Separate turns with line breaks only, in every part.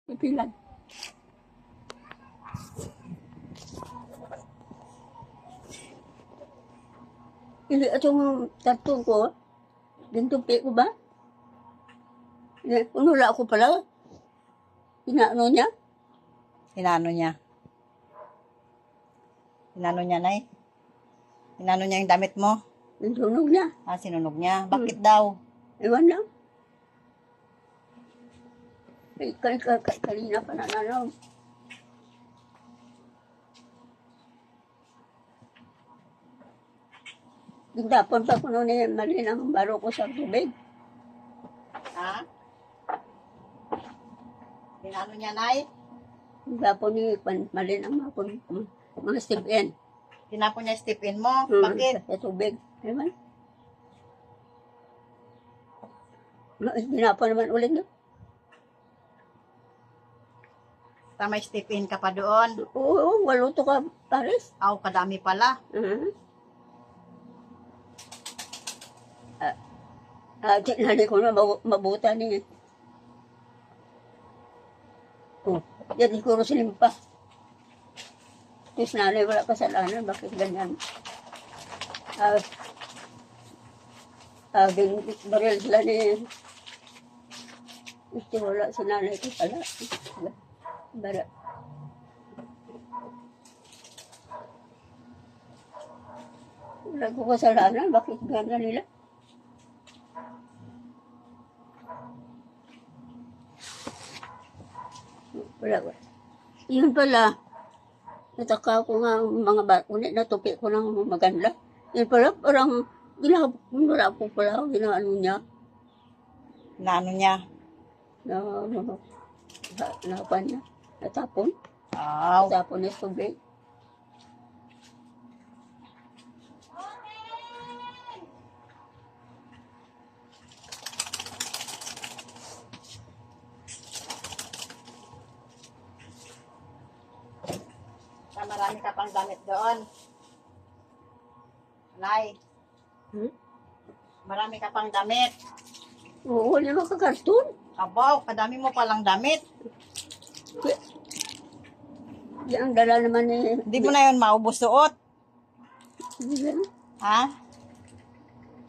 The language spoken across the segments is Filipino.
Pipilan. Ili atong tattoo ko, dintumpi ko ba? Unula ako pala. Inaano niya?
Inano niya? Inano niya, Nay? Inano niya yung damit mo?
Sinunog niya.
Ah, sinunog niya. Bakit daw?
Ewan lang. Kanina pa nananaw. Gintapon pa ko noon mali ng baro ko sa tubig.
Ha? Inano niya, Nay?
Gintapon ni mali ng mga step-in.
Tinapon niya step-in mo? Bakit?
Sa tubig. Ewan. Ginapon naman ulit yun.
Tama step-in ka pa doon.
Oo, waluto ka, Paris.
Aw, kadami pala.
Tinali ko na mabuta niya. Oh, yan siguro sinimpa. Tapos nanay, wala kasalanan, bakit ganyan? Baril sila ni... Ito wala si nanay ko pala. Bara. Wala ko kasalanan, bakit ganyan nila? Wala. Yun pala, nataka ko nga ang mga ulit natupi ko ng maganda. Yun pala, parang wala po pala, ginaano niya.
Inano niya?
Napan niya. Natapon.
Aw.
Natapon niya sa tubig.
Marami ka pang damit doon. Nay, marami ka pang damit.
Oo, wala makakarton.
Abaw, kadami mo palang damit.
Ang dala naman eh.
Hindi mo na yun maubos suot. Ha?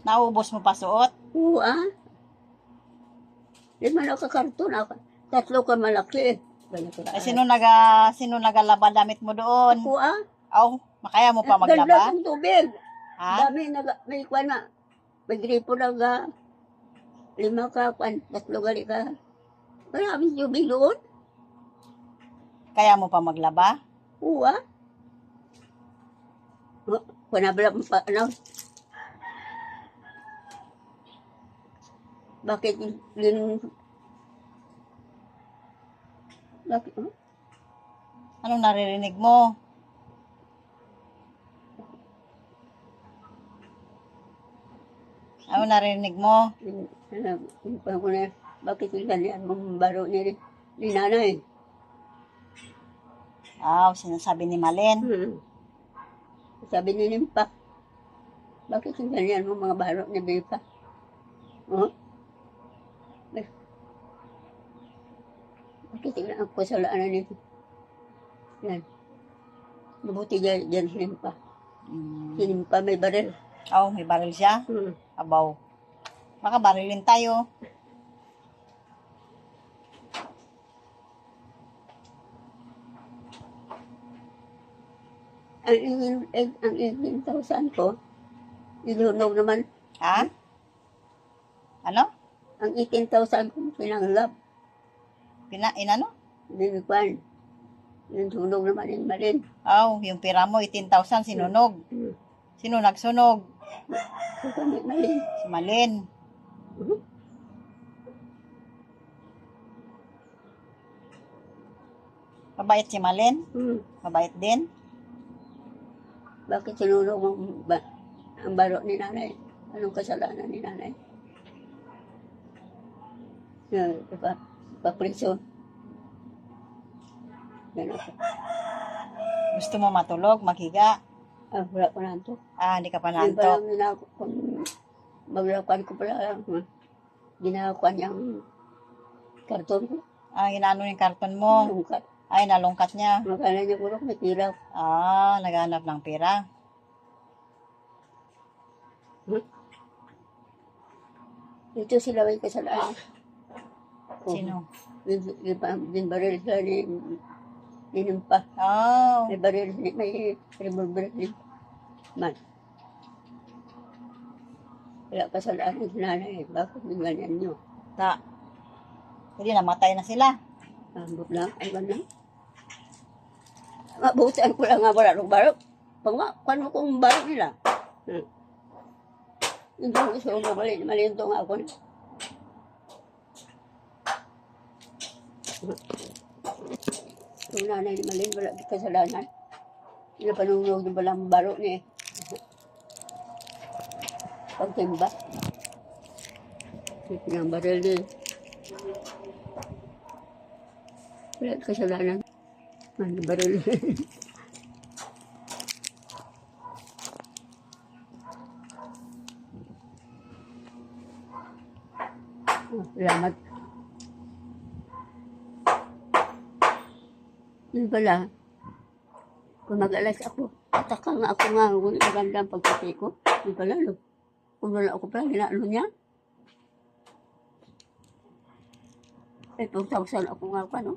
Naubos mo pa suot?
Oo, Di man nakakarton. Tatlo ka malaki.
Ay, sino nagalaba damit mo doon?
Ako
Aw, makaya mo pa
Ganda
maglaba?
ng tubig.
Ha?
Dami, may kwan na. May gripo na 5 ka, 3 gali ka. Maraming tubig doon.
Kaya mo pa maglaba?
Oo, Panabla mo pa, ano? Bakit yun? Bakit,
Anong naririnig mo? Anong naririnig mo?
Bakit yung ganyan mong baro ni nanay?
Aw, sinasabi ni Malen.
Sabi ni Nimpa, bakit yung ganyan mong mga baro ni Bipa? Bakit yung ang kasalanan nito? Yan. Mabuti dyan si Nimpa. Si Nimpa may baril.
Aw, may baril siya? Abaw. Baka barilin tayo.
Ang 18,000 ko, ilunog naman.
Ha? Ano?
Ang 18,000 ko, pinanglap.
Inano?
Dinikwan. Yung sunog naman yung marin.
Aw, yung pira mo, 18,000, sinunog. Sino nagsunog?
So kami marin.
Si Malen. Mabait si Malen? Mabait din?
Bakit sinunog ang baro ni nanay? Anong kasalanan ni nanay? Papriso. Ganun ko.
Gusto mo matulog, maghiga?
Wala ko na ito.
Hindi ka pa
Yung
nantok.
parang maglakuan ko pala. Ginakuan yung karton ko.
inaano yung karton mo.
Lungkat.
Ay, nalungkat niya.
Makala niya puro may tira.
Naghanap ng pera.
Ito sila may kasalanan.
Sino?
Yung baril sila ni Nimpa. May baril, may revolver din. Man. Kaya kasalanan si nanay. Bakit yung ganyan nyo?
Hindi, namatay na sila.
Ambot lang, aywan lang. Mabutan ko lang nga wala ng barok. Paano kong barok nila? Hindi ko gusto kong malinto nga ako na. Yung nanay ni Malin, wala di kasalanan. Hindi na panunod yung balang barok niya. Pagtimba. Ito yung baril niya. Wala di kasalanan. Ano baril niya. Salamat. Yun pala, kung mag-alas ako, ataka nga ako nga, kung maganda ang pagkati ko, yun pala, kung wala ako pala, ginaano niya. Eh, 2,000 ako nga pa, no?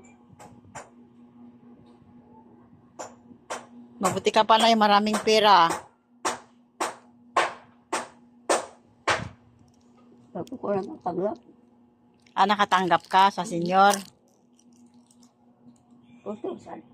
Mabuti ka pa na yung maraming pera.
Bago ko lang matanggap.
Nakatanggap ka sa senior.
2,000.